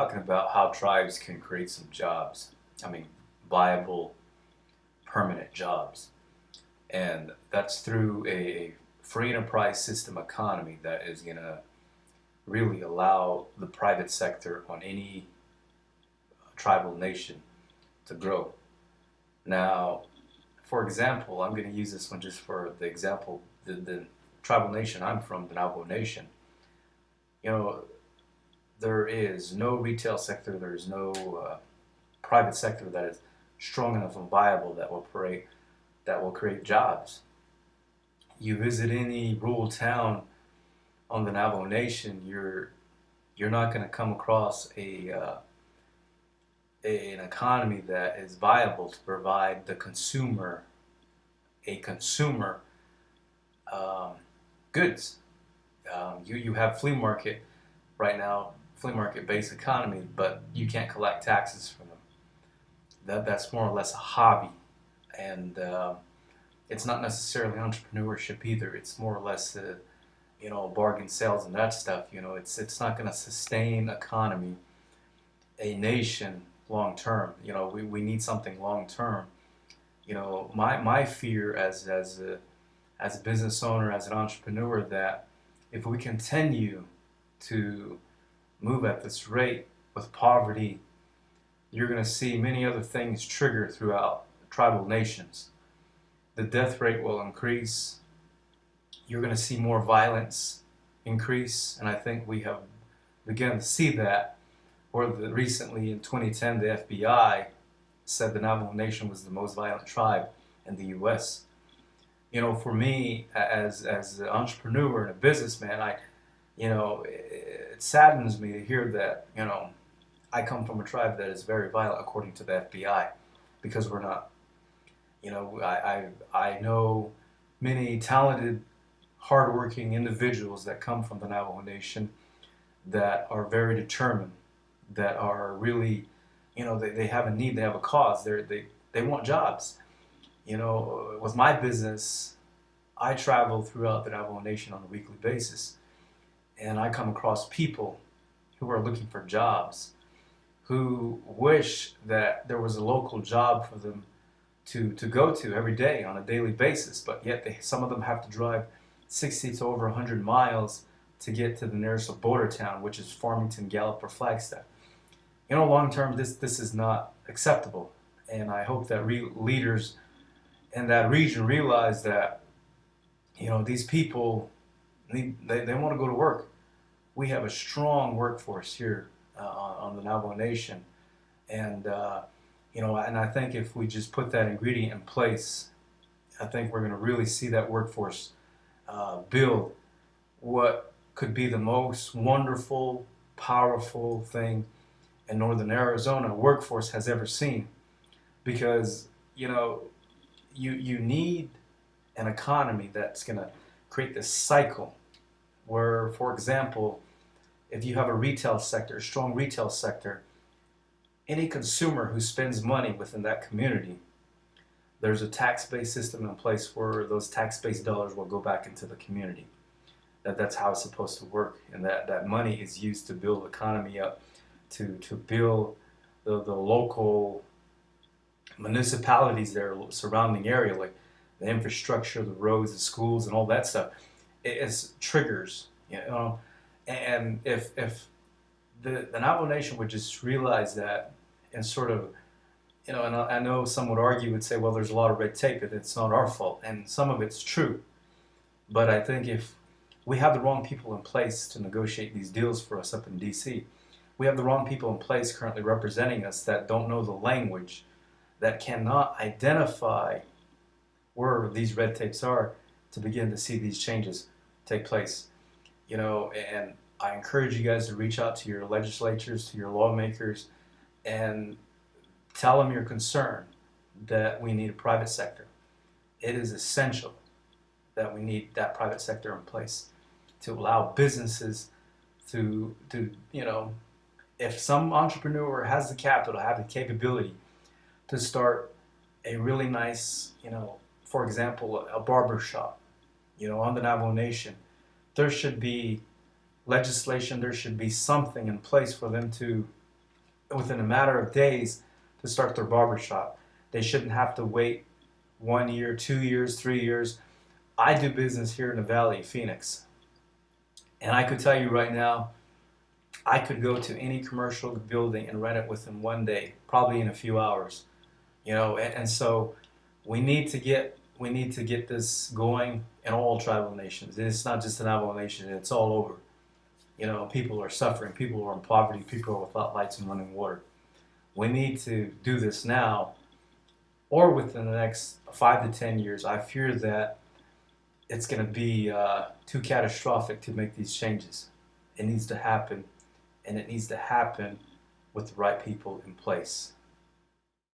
talking about how tribes can create some jobs. I mean, viable, permanent jobs. And that's through a free enterprise system economy that is going to really allow the private sector on any tribal nation to grow. Now, for example, I'm going to use this one just for the example, the tribal nation I'm from, the Navajo Nation. You know, there is no retail sector, there's no private sector that is strong enough and viable that will create jobs. You visit any rural town on the Navajo Nation, you're not going to come across an economy that is viable to provide the consumer a consumer um, goods. You have flea market right now, flea market based economy, but you can't collect taxes from them. That's more or less a hobby, and it's not necessarily entrepreneurship either. It's more or less bargain sales and that stuff. It's not going to sustain economy, a nation long term. We need something long term. My fear as a business owner, as an entrepreneur, that if we continue to move at this rate with poverty, you're going to see many other things trigger throughout tribal nations. The death rate will increase. You're going to see more violence increase, and I think we have begun to see that. Recently in 2010, the FBI said the Navajo Nation was the most violent tribe in the U.S. For me, as an entrepreneur and a businessman, it saddens me to hear that, I come from a tribe that is very violent according to the FBI, because we're not. I know many talented, hardworking individuals that come from the Navajo Nation that are very determined, that are really, they have a need, they have a cause, they want jobs. With my business, I travel throughout the Navajo Nation on a weekly basis, and I come across people who are looking for jobs, who wish that there was a local job for them to go to every day on a daily basis, but yet some of them have to drive 60 to over 100 miles to get to the nearest border town, which is Farmington, Gallup, or Flagstaff. Long term, this is not acceptable, and I hope that leaders in that region realize that these people they want to go to work. We have a strong workforce here on the Navajo Nation, and and I think if we just put that ingredient in place, I think we're going to really see that workforce build what could be the most wonderful, powerful thing in northern Arizona workforce has ever seen. Because you need an economy that's going to create this cycle where, for example, if you have a retail sector, a strong retail sector, any consumer who spends money within that community, there's a tax-based system in place where those tax-based dollars will go back into the community. That's how it's supposed to work, and that money is used to build the economy up, to build the local municipalities there, surrounding area, like the infrastructure, the roads, the schools, and all that stuff. It's triggers, and if the Navajo Nation would just realize that, and sort of, and I know some would argue, would say, well, there's a lot of red tape, and it's not our fault, and some of it's true. But I think if we have the wrong people in place to negotiate these deals for us up in D.C., we have the wrong people in place currently representing us that don't know the language, that cannot identify where these red tapes are to begin to see these changes take place. And I encourage you guys to reach out to your legislatures, to your lawmakers, and tell them your concern that we need a private sector. It is essential that we need that private sector in place to allow businesses to if some entrepreneur has the capital, have the capability to start a really nice, for example, a barber shop, on the Navajo Nation, there should be legislation, there should be something in place for them to within a matter of days to start their barbershop. They shouldn't have to wait 1 year, 2 years, 3 years. I do business here in the Valley, Phoenix, and I could tell you right now, I could go to any commercial building and rent it within one day, probably in a few hours. And so we need to get this going in all tribal nations. It's not just the Navajo Nation; it's all over. People are suffering, people are in poverty, people are without lights and running water. We need to do this now, or within the next 5 to 10 years. I fear that it's going to be too catastrophic to make these changes. It needs to happen, and it needs to happen with the right people in place.